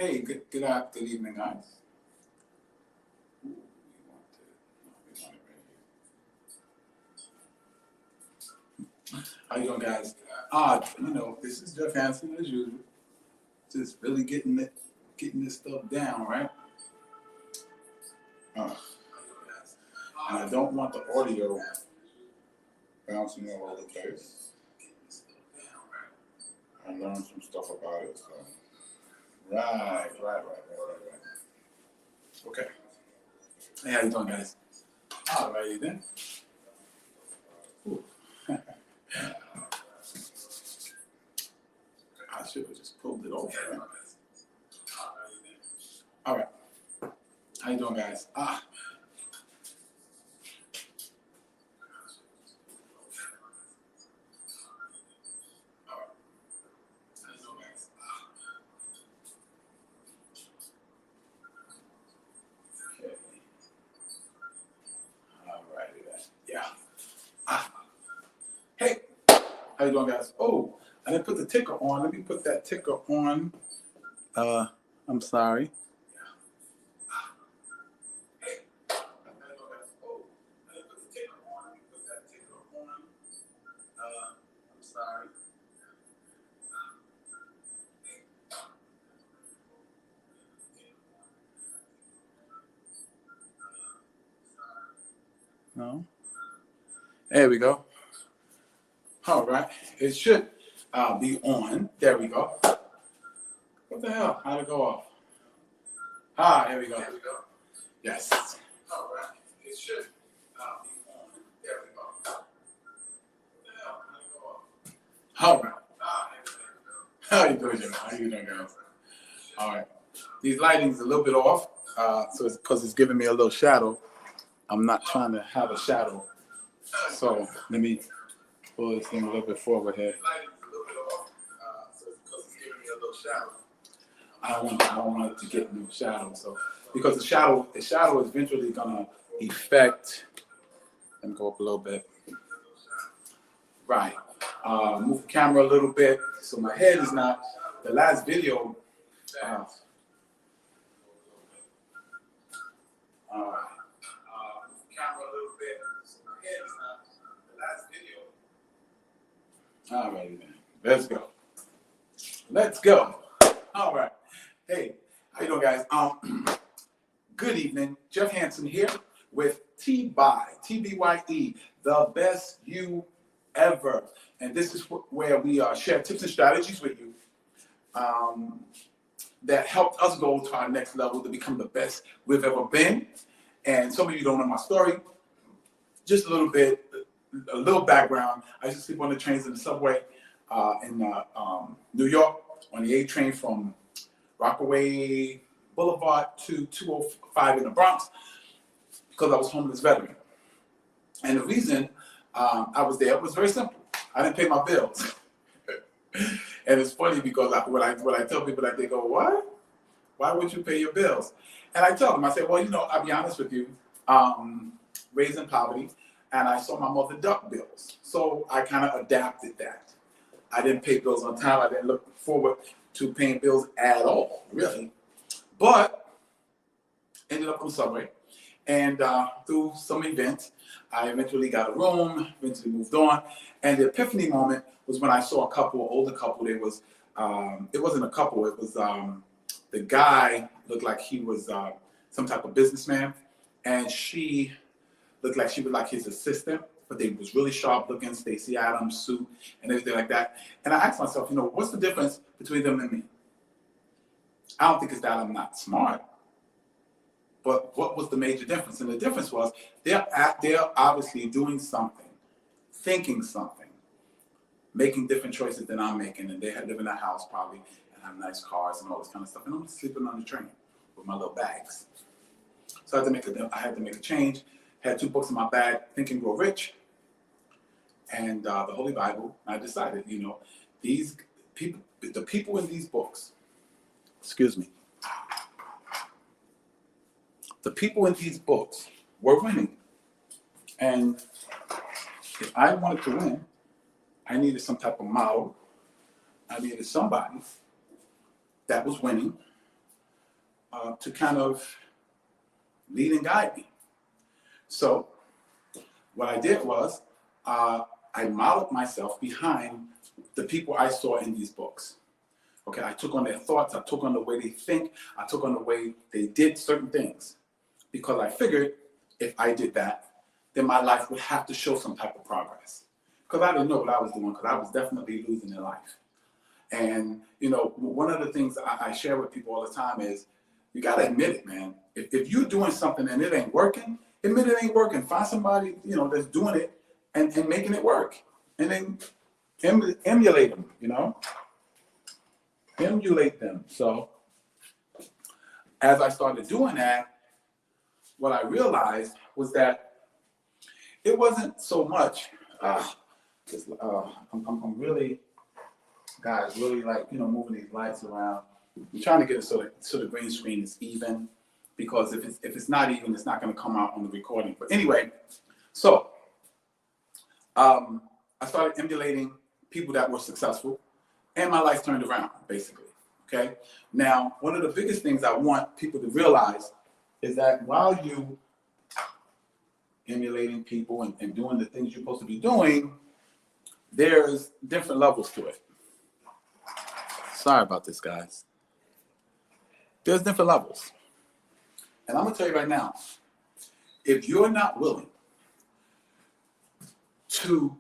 Hey, good evening, guys. Ooh, we want it right here. How you doing, guys? This is Jeff Hansen as usual. Just really getting this stuff down, right? And I don't want the audio bouncing all over the place. I learned some stuff about it. So. Right. Okay. Hey, how you doing, guys? All righty then. I should have just pulled it over. Right? All right. How you doing, guys? Hey, how you doing, guys? Oh, I didn't put the ticker on. Let me put that ticker on. I'm sorry. Hey, how you doing, guys? Oh, I didn't put the ticker on. Let me put that ticker on. I'm sorry. No. There we go. All right. It should be on. There we go. What the hell? How'd it go off? Here we go. There we go. Yes. All right. It should be on. There we go. What the hell? How'd it go off? All right. How you doing, Jim? How you doing, guys? All right. These lighting's a little bit off, so it's because it's giving me a little shadow. I'm not trying to have a shadow. So let me pull this thing a little bit forward here. I don't want it to get no shadow. So because the shadow is eventually gonna affect. Let me go up a little bit. Right. Move the camera a little bit so my head is not. The last video. Camera a little bit so my head is not. The last video. All right, then. Let's go. All right. Hey, how you doing, guys? Good evening. Jeff Hansen here with TBYE, the best you ever. And this is where we share tips and strategies with you that helped us go to our next level to become the best we've ever been. And some of you don't know my story. Just a little background. I used to sleep on the trains and the subway in New York on the A train from Rockaway Boulevard to 205 in the Bronx because I was a homeless veteran. And the reason I was there was very simple. I didn't pay my bills. And it's funny because when I tell people that, they go, "What? Why would you pay your bills?" And I tell them, I say, well, I'll be honest with you, raised in poverty, and I saw my mother duck bills. So I kind of adapted that. I didn't pay bills on time. I didn't look forward to paying bills at all, really. But ended up on the subway. And through some events, I eventually got a room, eventually moved on. And the epiphany moment was when I saw an older couple. It wasn't a couple, it was the guy looked like he was some type of businessman, and she looked like she was like his assistant, but they was really sharp looking, Stacey Adams suit and everything like that. And I asked myself, what's the difference between them and me? I don't think it's that I'm not smart, but what was the major difference? And the difference was they're obviously doing something, thinking something, making different choices than I'm making, and they live in a house probably and have nice cars and all this kind of stuff. And I'm sleeping on the train with my little bags. So I had to make a change. Had 2 books in my bag, Think and Grow Rich, and the Holy Bible. I decided, these people, the people in these books, the people in these books were winning. And if I wanted to win, I needed some type of model. I needed somebody that was winning to kind of lead and guide me. So what I did was I modeled myself behind the people I saw in these books. Okay, I took on their thoughts, I took on the way they think, I took on the way they did certain things. Because I figured if I did that, then my life would have to show some type of progress. Because I didn't know what I was doing, because I was definitely losing in life. And, you know, one of the things I share with people all the time is, you got to admit it, man. If you're doing something and it ain't working, admit it ain't working. Find somebody, you know, that's doing it and making it work. And then emulate them, you know? Emulate them. So as I started doing that, what I realized was that it wasn't so much, I'm really, guys, really like, you know, moving these lights around. I'm trying to get it so the green screen is even, because if it's not even, it's not going to come out on the recording. But anyway, so I started emulating people that were successful, and my life turned around, basically. Okay. Now, one of the biggest things I want people to realize is that while you emulating people and doing the things you're supposed to be doing, there's different levels to it. Sorry about this, guys. There's different levels. And I'm going to tell you right now, if you're not willing to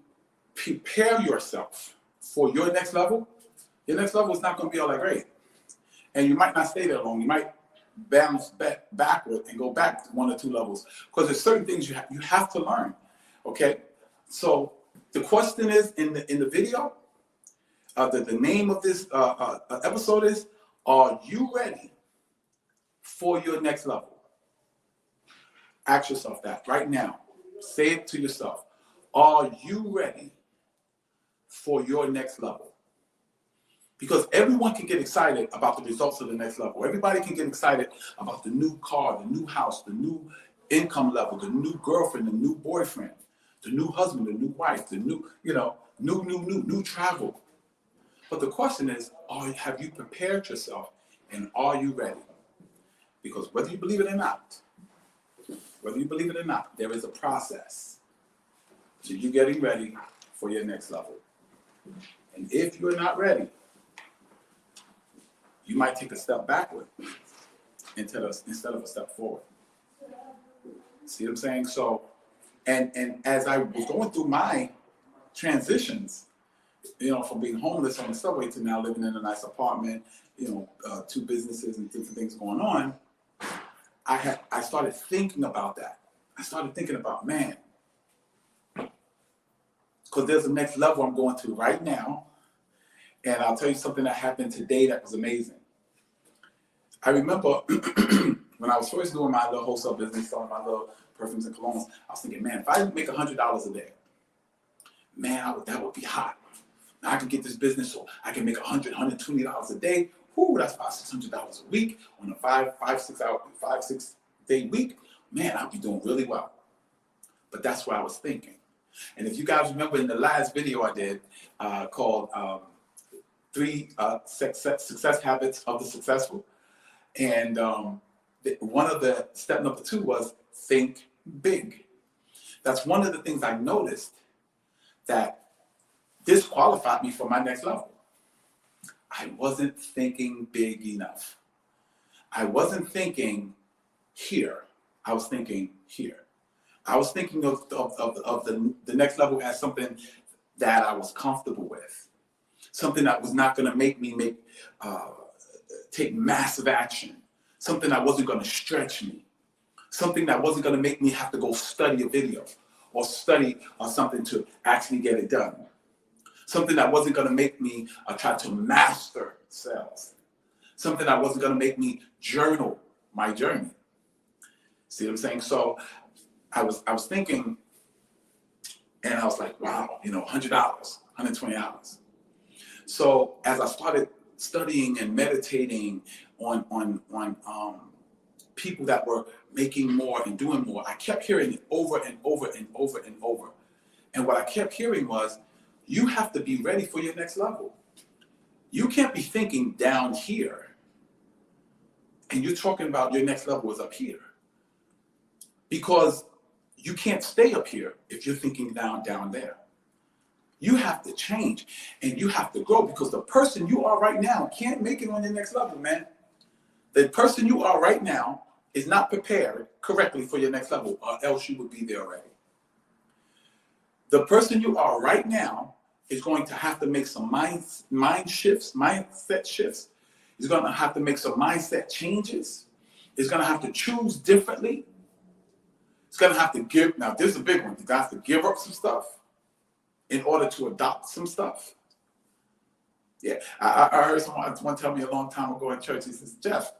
prepare yourself for your next level is not going to be all that great. And you might not stay there long. You might bounce backward and go back 1 or 2 levels, because there's certain things you have to learn. Okay, so the question is in the video, the name of this episode is, are you ready for your next level? Ask yourself that right now. Say it to yourself. Are you ready for your next level? Because everyone can get excited about the results of the next level. Everybody can get excited about the new car, the new house, the new income level, the new girlfriend, the new boyfriend, the new husband, the new wife, the new, you know, new travel. But the question is, have you prepared yourself, and are you ready? Because whether you believe it or not, there is a process to you getting ready for your next level. And if you're not ready, you might take a step backward instead of a step forward. See what I'm saying? So, and as I was going through my transitions, you know, from being homeless on the subway to now living in a nice apartment, you know, 2 businesses and different things going on, I started thinking about that. I started thinking about, man, because there's a next level I'm going to right now. And I'll tell you something that happened today that was amazing. I remember when I was first doing my little wholesale business, selling my little perfumes and colognes, I was thinking, man, if I make $100 a day, man, that would be hot. Now I can get this business so I can make $100, $120 a day. Whoo, that's about $600 a week on a 5-6 day week. Man, I'll be doing really well. But that's what I was thinking. And if you guys remember in the last video I did called 3 Success Habits of the Successful, and one of the step number 2 was think big. That's one of the things I noticed that disqualified me for my next level. I wasn't thinking big enough. I wasn't thinking here. I was thinking here. I was thinking of the next level as something that I was comfortable with, something that was not going to make me take massive action, something that wasn't going to stretch me, something that wasn't going to make me have to go study a video or study something to actually get it done, something that wasn't going to make me try to master sales, something that wasn't going to make me journal my journey. See what I'm saying? So I was thinking, and I was like, wow, you know, $100, $120. So as I started studying and meditating on people that were making more and doing more, I kept hearing it over and over and over and over. And what I kept hearing was, you have to be ready for your next level. You can't be thinking down here and you're talking about your next level is up here. Because you can't stay up here if you're thinking down there. You have to change and you have to grow, because the person you are right now can't make it on your next level, man. The person you are right now is not prepared correctly for your next level, or else you would be there already. The person you are right now is going to have to make some mindset shifts. He's going to have to make some mindset changes. He's going to have to choose differently. He's going to have to give. Now, this is a big one. He's going to have to give up some stuff in order to adopt some stuff. Yeah, I heard someone tell me a long time ago in church. He says, Jeff,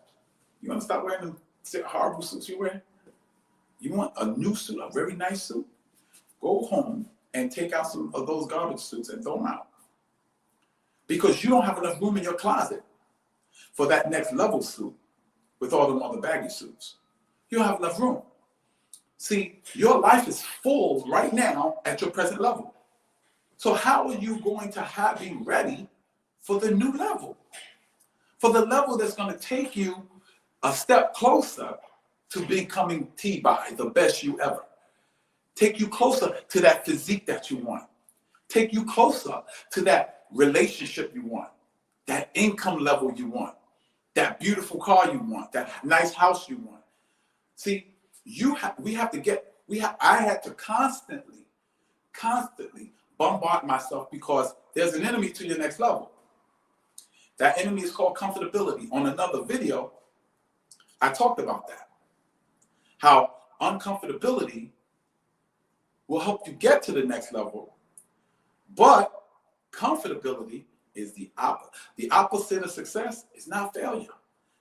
you want to stop wearing the horrible suits you wear? You want a new suit, a very nice suit? Go home and take out some of those garbage suits and throw them out. Because you don't have enough room in your closet for that next level suit with all them other baggy suits. You don't have enough room. See, your life is full right now at your present level. So how are you going to be ready for the new level? For the level that's going to take you a step closer to becoming TBYE, the best you ever. Take you closer to that physique that you want. Take you closer to that relationship you want, that income level you want, that beautiful car you want, that nice house you want. See, I had to constantly bombard myself, because there's an enemy to your next level. That enemy is called comfortability. On another video, I talked about that. How uncomfortability will help you get to the next level, but comfortability is the opposite. The opposite of success is not failure.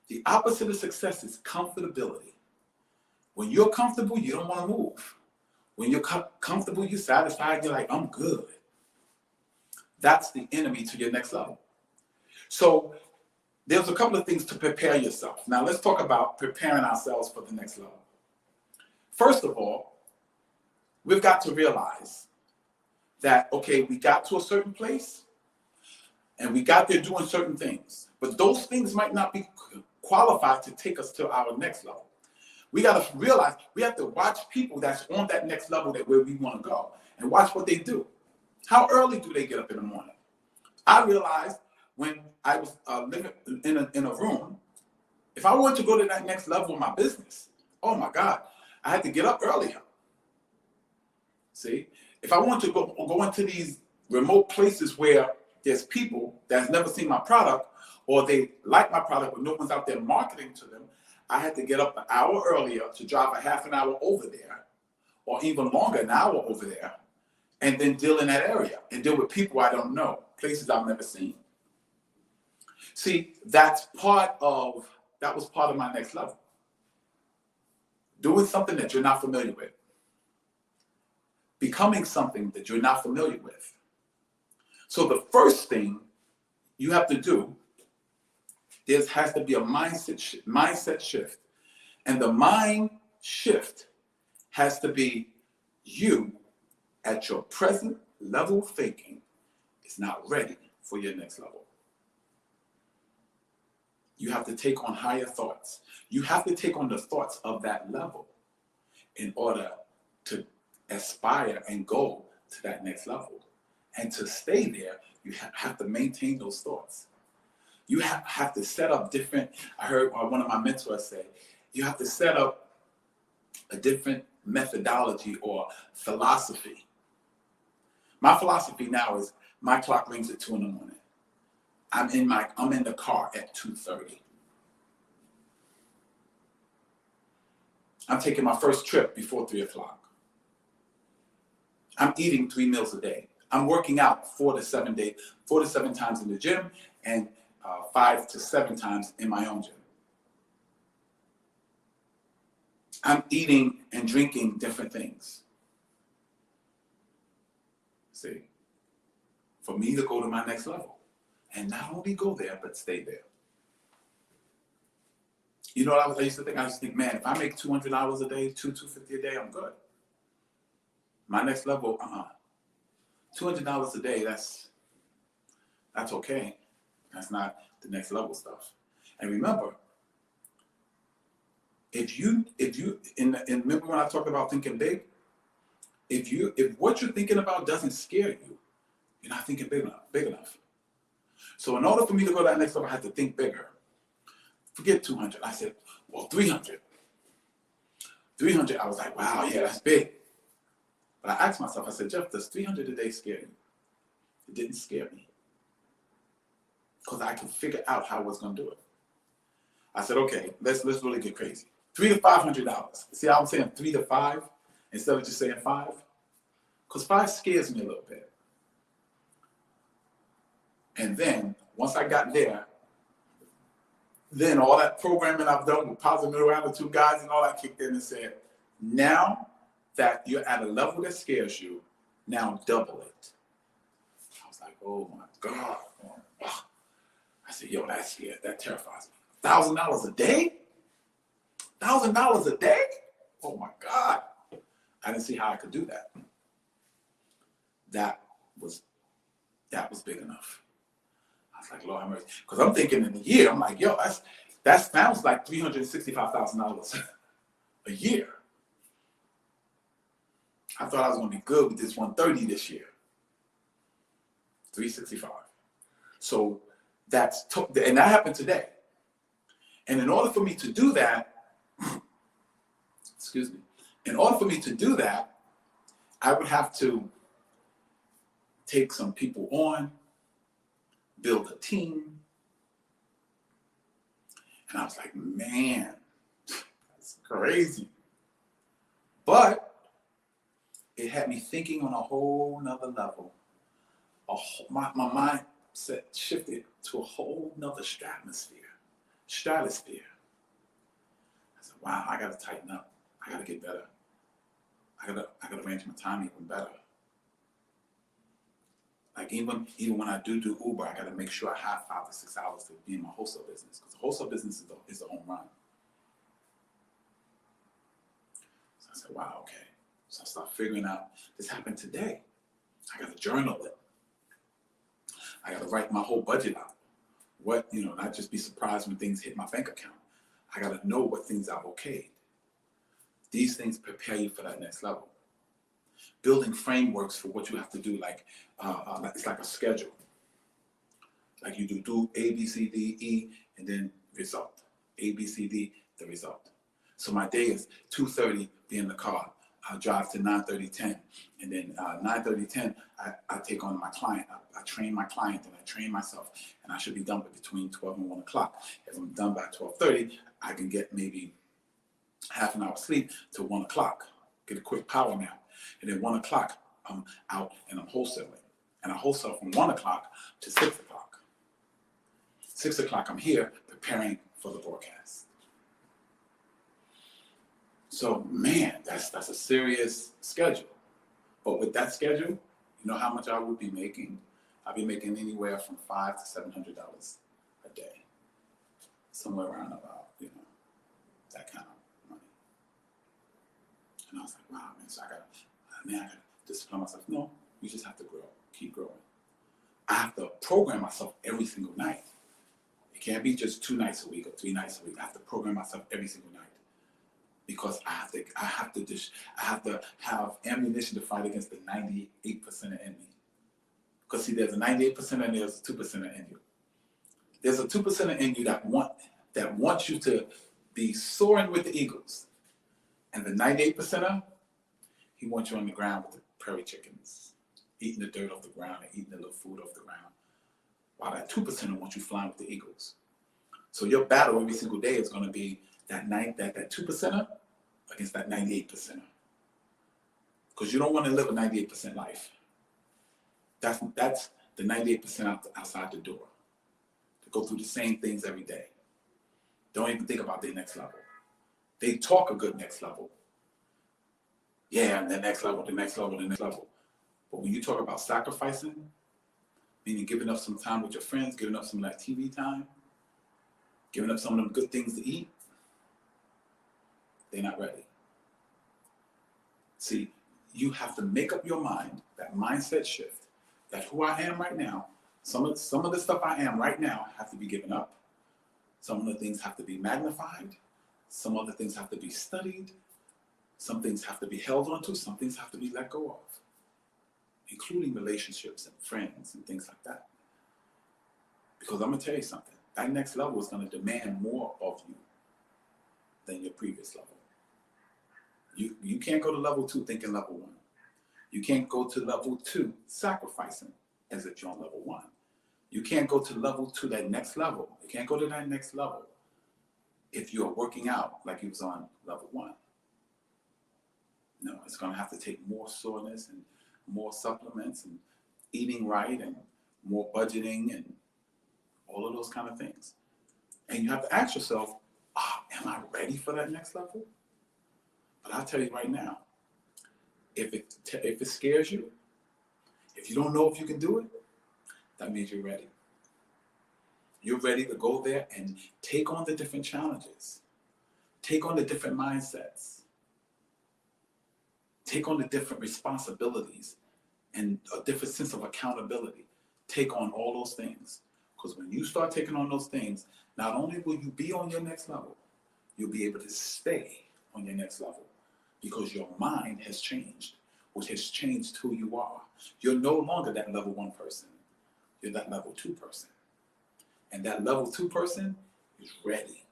The opposite of success is comfortability. When you're comfortable, you don't want to move. When you're comfortable, you're satisfied, you're like, I'm good. That's the enemy to your next level. So there's a couple of things to prepare yourself. Now let's talk about preparing ourselves for the next level. First of all, we've got to realize that, okay, we got to a certain place and we got there doing certain things, but those things might not be qualified to take us to our next level. We got to realize we have to watch people that's on that next level, that where we want to go, and watch what they do. How early do they get up in the morning? I realized when I was living in a room, if I wanted to go to that next level of my business, oh my God, I had to get up earlier. See, if I want to go into these remote places where there's people that's never seen my product, or they like my product but no one's out there marketing to them, I had to get up an hour earlier to drive a half an hour over there, or even longer, an hour over there, and then deal in that area and deal with people I don't know, places I've never seen. See, that was part of my next level. Doing something that you're not familiar with. Becoming something that you're not familiar with. So the first thing you have to do, there has to be a mindset shift. And the mind shift has to be you at your present level of thinking is not ready for your next level. You have to take on higher thoughts. You have to take on the thoughts of that level in order to aspire and go to that next level. And to stay there, you have to maintain those thoughts. You have to set up different, I heard one of my mentors say, you have to set up a different methodology or philosophy. My philosophy now is my clock rings at 2 a.m. I'm in the car at 2:30. I'm taking my first trip before 3 o'clock. I'm eating 3 meals a day. I'm working out 4 to 7 times in the gym, and 5 to 7 times in my own gym. I'm eating and drinking different things. See, for me to go to my next level. And not only go there, but stay there. You know what I used to think? I used to think, man, if I make $200 a day, $250 a day, I'm good. My next level, $200 a day, that's okay. That's not the next level stuff. And remember, If you, remember when I talked about thinking big, if what you're thinking about doesn't scare you, you're not thinking big enough. So in order for me to go to that next level, I had to think bigger. Forget 200. I said, well, 300. 300, I was like, wow, yeah, that's big. But I asked myself, I said, Jeff, does 300 a day scare you? It didn't scare me. Because I could figure out how I was going to do it. I said, okay, let's really get crazy. $300 to $500. See how I'm saying 3 to 5 instead of just saying 5? Because 5 scares me a little bit. And then once I got there, then all that programming I've done with positive middle attitude guys and all that kicked in and said, now that you're at a level that scares you, now double it. I was like, oh my God. I said, yo, that's scared. That terrifies me. $1,000 a day? $1,000 a day? Oh my God. I didn't see how I could do that. That was big enough. I was like, Lord have mercy. Because I'm thinking in a year, I'm like, yo, that sounds like $365,000 a year. I thought I was going to be good with this 130 this year. 365. So and that happened today. And in order for me to do that, excuse me, in order for me to do that, I would have to take some people on, build a team. And I was like, man, that's crazy. But it had me thinking on a whole nother level. My mindset shifted to a whole nother stratosphere. I said, wow, I gotta tighten up. I gotta get better. I gotta arrange my time even better. Like even when I do Uber, I gotta make sure I have 5 to 6 hours to be in my wholesale business, because the wholesale business is the home run. So I said, wow, okay. So I started figuring out, this happened today. I gotta journal it. I gotta write my whole budget out. Not just be surprised when things hit my bank account. I gotta know what things I've okayed. These things prepare you for that next level. Building frameworks for what you have to do, it's like a schedule. Like you do A, B, C, D, E, and then result. A, B, C, D, the result. So my day is 2:30, be in the car. I drive to 9:30, 10. And then 9:30, 10, I take on my client. I train my client and I train myself. And I should be done between 12 and 1 o'clock. If I'm done by 12:30, I can get maybe half an hour sleep to 1 o'clock. Get a quick power nap. And then 1 o'clock, I'm out and I'm wholesaling. And I wholesale from 1 o'clock to 6 o'clock. 6 o'clock, I'm here preparing for the broadcast. So, man, that's a serious schedule. But with that schedule, you know how much I would be making? I'd be making anywhere from $500 to $700 a day. Somewhere around about, that kind of money. And I was like, wow, man, so I gotta discipline myself. No, you just have to grow, keep growing. I have to program myself every single night. It can't be just 2 nights a week or 3 nights a week. I have to program myself every single night. Because I have to have ammunition to fight against the 98% in me. Because see, there's a 98% and there's a 2% in you. There's a 2% in you that wants you to be soaring with the eagles. And the 98%er, he wants you on the ground with the prairie chickens, eating the dirt off the ground and eating the little food off the ground. While that 2%er wants you flying with the eagles. So your battle every single day is going to be that 2%er against that 98%er. Because you don't want to live a 98% life. That's the 98% outside the door. To go through the same things every day. Don't even think about their next level. They talk a good next level. Yeah, the next level, the next level, the next level. But when you talk about sacrificing, meaning giving up some time with your friends, giving up some of that TV time, giving up some of them good things to eat, they're not ready. See, you have to make up your mind, that mindset shift, that who I am right now, some of the stuff I am right now have to be given up. Some of the things have to be magnified. Some other things have to be studied. Some things have to be held onto. Some things have to be let go of, including relationships and friends and things like that. Because I'm going to tell you something. That next level is going to demand more of you than your previous level. You can't go to level 2 thinking level 1. You can't go to level 2 sacrificing as if you're on level 1. You can't go to level 2, that next level. You can't go to that next level if you're working out like you was on level 1. No, it's going to have to take more soreness and more supplements and eating right and more budgeting and all of those kind of things. And you have to ask yourself, am I ready for that next level? But I'll tell you right now, if it scares you, if you don't know if you can do it, that means you're ready. You're ready to go there and take on the different challenges, take on the different mindsets, take on the different responsibilities and a different sense of accountability. Take on all those things. Because when you start taking on those things, not only will you be on your next level, you'll be able to stay on your next level because your mind has changed, which has changed who you are. You're no longer that level 1 person. You're that level 2 person. And that level 2 person is ready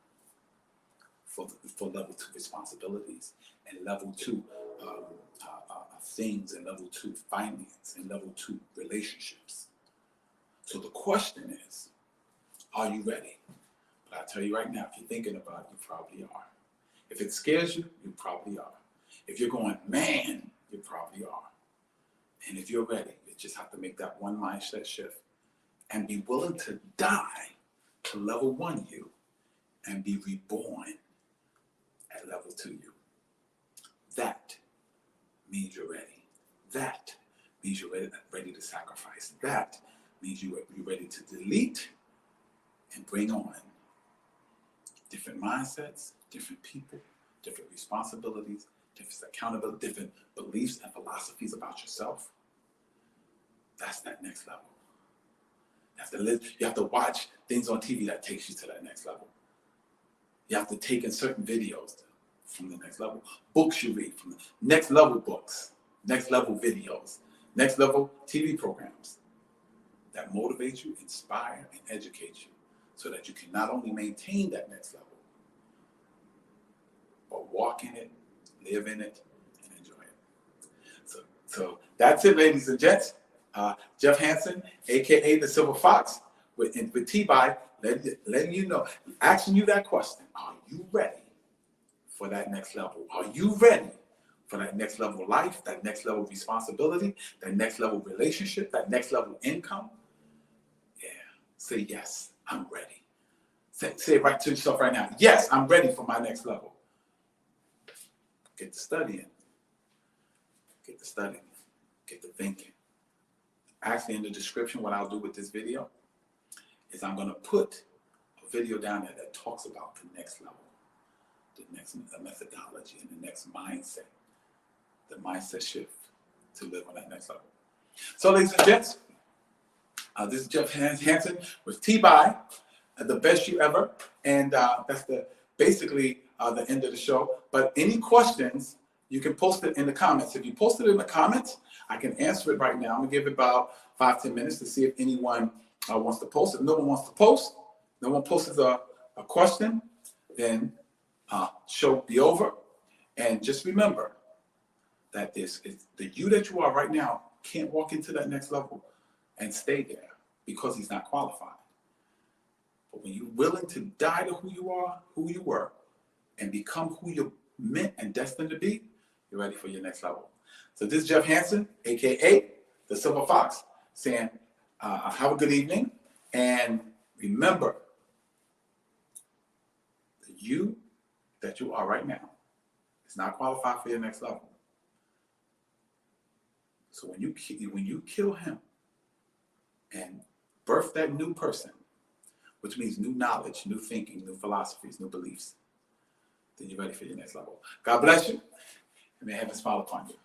for level 2 responsibilities and level 2 things and level 2 finance and level 2 relationships. So the question is, are you ready? But I tell you right now, if you're thinking about it, you probably are. If it scares you, you probably are. If you're going, man, you probably are. And if you're ready, you just have to make that one mindset shift and be willing to die to level 1 you and be reborn at level 2 you. That means you're ready. That means you're ready to sacrifice. That means you're ready to delete and bring on different mindsets, different people, different responsibilities, different accountability, different beliefs and philosophies about yourself. That's that next level. You have to watch things on TV that takes you to that next level. You have to take in certain videos from the next level. Books you read from the next level books, next level videos, next level TV programs that motivate you, inspire, and educate you so that you can not only maintain that next level, but walk in it, live in it, and enjoy it. So that's it, ladies and gents. Jeff Hansen, a.k.a. the Silver Fox, with TBYE, letting you know, asking you that question, are you ready for that next level? Are you ready for that next level of life, that next level of responsibility, that next level of relationship, that next level of income? Yeah, say yes, I'm ready. Say it right to yourself right now. Yes, I'm ready for my next level. Get to studying. Get to studying. Get to thinking. Actually, in the description, what I'll do with this video is I'm going to put a video down there that talks about the next level, the next methodology, and the next mindset, the mindset shift to live on that next level. So, ladies and gents, this is Jeff Hansen with TBYE, the best you ever, and that's basically the end of the show. But any questions, you can post it in the comments. If you post it in the comments, I can answer it right now. I'm gonna give it about 5-10 minutes to see if anyone wants to post. If no one wants to post, no one posts a question, then show be over. And just remember that the you that you are right now can't walk into that next level and stay there because he's not qualified. But when you're willing to die to who you are, who you were, and become who you're meant and destined to be, you're ready for your next level. So this is Jeff Hansen, a.k.a. the Silver Fox, saying have a good evening. And remember, the you that you are right now is not qualified for your next level. So when you kill him and birth that new person, which means new knowledge, new thinking, new philosophies, new beliefs, then you're ready for your next level. God bless you, and may heaven smile upon you.